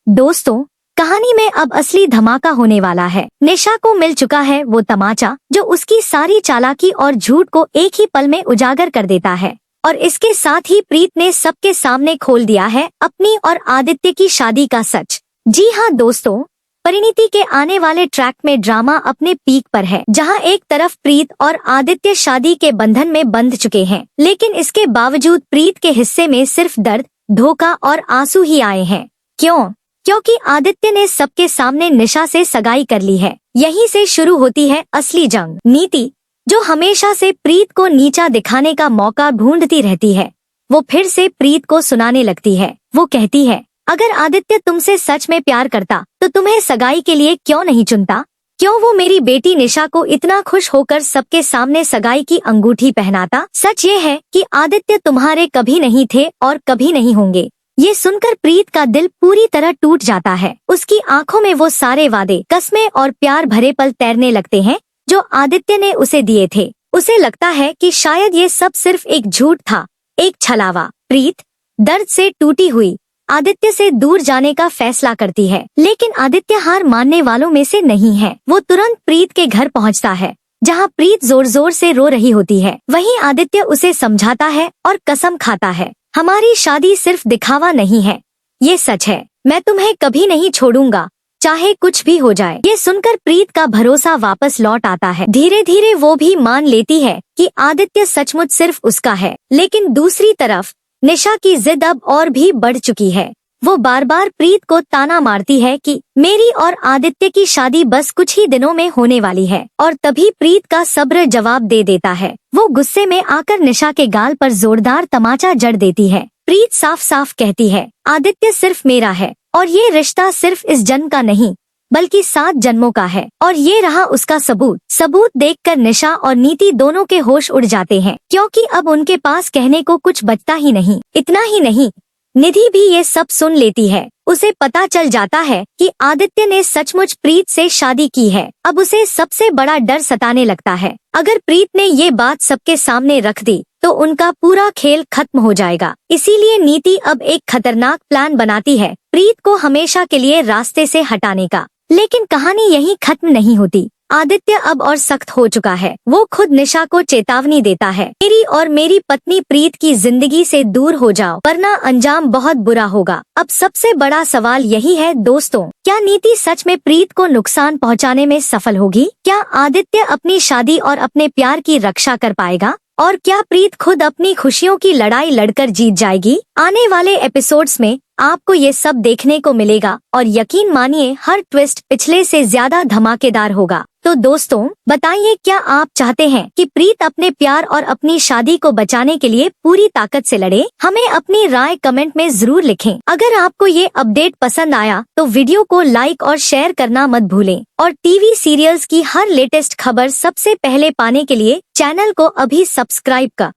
दोस्तों, कहानी में अब असली धमाका होने वाला है। निशा को मिल चुका है वो तमाचा जो उसकी सारी चालाकी और झूठ को एक ही पल में उजागर कर देता है। और इसके साथ ही प्रीत ने सबके सामने खोल दिया है अपनी और आदित्य की शादी का सच। जी हाँ दोस्तों, परिणीति के आने वाले ट्रैक में ड्रामा अपने पीक पर है, जहां एक तरफ प्रीत और आदित्य शादी के बंधन में बंध चुके हैं, लेकिन इसके बावजूद प्रीत के हिस्से में सिर्फ दर्द, धोखा और आंसू ही आए हैं। क्यों? क्योंकि आदित्य ने सबके सामने निशा से सगाई कर ली है। यहीं से शुरू होती है असली जंग। नीति, जो हमेशा से प्रीत को नीचा दिखाने का मौका ढूंढती रहती है, वो फिर से प्रीत को सुनाने लगती है। वो कहती है, अगर आदित्य तुमसे सच में प्यार करता तो तुम्हें सगाई के लिए क्यों नहीं चुनता? क्यों वो मेरी बेटी निशा को इतना खुश होकर सबके सामने सगाई की अंगूठी पहनाता? सच ये है कि आदित्य तुम्हारे कभी नहीं थे और कभी नहीं होंगे। ये सुनकर प्रीत का दिल पूरी तरह टूट जाता है। उसकी आंखों में वो सारे वादे, कस्में और प्यार भरे पल तैरने लगते हैं जो आदित्य ने उसे दिए थे। उसे लगता है कि शायद ये सब सिर्फ एक झूठ था, एक छलावा। प्रीत दर्द से टूटी हुई आदित्य से दूर जाने का फैसला करती है, लेकिन आदित्य हार मानने वालों में से नहीं है। वो तुरंत प्रीत के घर पहुंचता है, जहां प्रीत जोर जोर से रो रही होती है। वहीं आदित्य उसे समझाता है और कसम खाता है, हमारी शादी सिर्फ दिखावा नहीं है, ये सच है। मैं तुम्हें कभी नहीं छोड़ूंगा, चाहे कुछ भी हो जाए। ये सुनकर प्रीत का भरोसा वापस लौट आता है। धीरे धीरे वो भी मान लेती है कि आदित्य सचमुच सिर्फ उसका है। लेकिन दूसरी तरफ निशा की जिद अब और भी बढ़ चुकी है। वो बार बार प्रीत को ताना मारती है कि मेरी और आदित्य की शादी बस कुछ ही दिनों में होने वाली है। और तभी प्रीत का सब्र जवाब दे देता है। वो गुस्से में आकर निशा के गाल पर जोरदार तमाचा जड़ देती है। प्रीत साफ साफ कहती है, आदित्य सिर्फ मेरा है और ये रिश्ता सिर्फ इस जन्म का नहीं बल्कि 7 जन्मों का है। और ये रहा उसका सबूत देखकर निशा और नीति दोनों के होश उड़ जाते हैं, क्योंकि अब उनके पास कहने को कुछ बचता ही नहीं। इतना ही नहीं, निधि भी ये सब सुन लेती है। उसे पता चल जाता है कि आदित्य ने सचमुच प्रीत से शादी की है। अब उसे सबसे बड़ा डर सताने लगता है। अगर प्रीत ने ये बात सबके सामने रख दी तो उनका पूरा खेल खत्म हो जाएगा। इसीलिए नीति अब एक खतरनाक प्लान बनाती है, प्रीत को हमेशा के लिए रास्ते से हटाने का। लेकिन कहानी यहीं खत्म नहीं होती। आदित्य अब और सख्त हो चुका है। वो खुद निशा को चेतावनी देता है, मेरी और मेरी पत्नी प्रीत की जिंदगी से दूर हो जाओ, वरना अंजाम बहुत बुरा होगा। अब सबसे बड़ा सवाल यही है दोस्तों, क्या नीति सच में प्रीत को नुकसान पहुंचाने में सफल होगी? क्या आदित्य अपनी शादी और अपने प्यार की रक्षा कर पाएगा? और क्या प्रीत खुद अपनी खुशियों की लड़ाई लड़कर जीत जाएगी? आने वाले एपिसोड्स में आपको ये सब देखने को मिलेगा और यकीन मानिए हर ट्विस्ट पिछले से ज्यादा धमाकेदार होगा। तो दोस्तों बताइए, क्या आप चाहते हैं कि प्रीत अपने प्यार और अपनी शादी को बचाने के लिए पूरी ताकत से लड़े? हमें अपनी राय कमेंट में जरूर लिखें। अगर आपको ये अपडेट पसंद आया तो वीडियो को लाइक और शेयर करना मत भूलें। और टीवी सीरियल्स की हर लेटेस्ट खबर सबसे पहले पाने के लिए चैनल को अभी सब्सक्राइब कर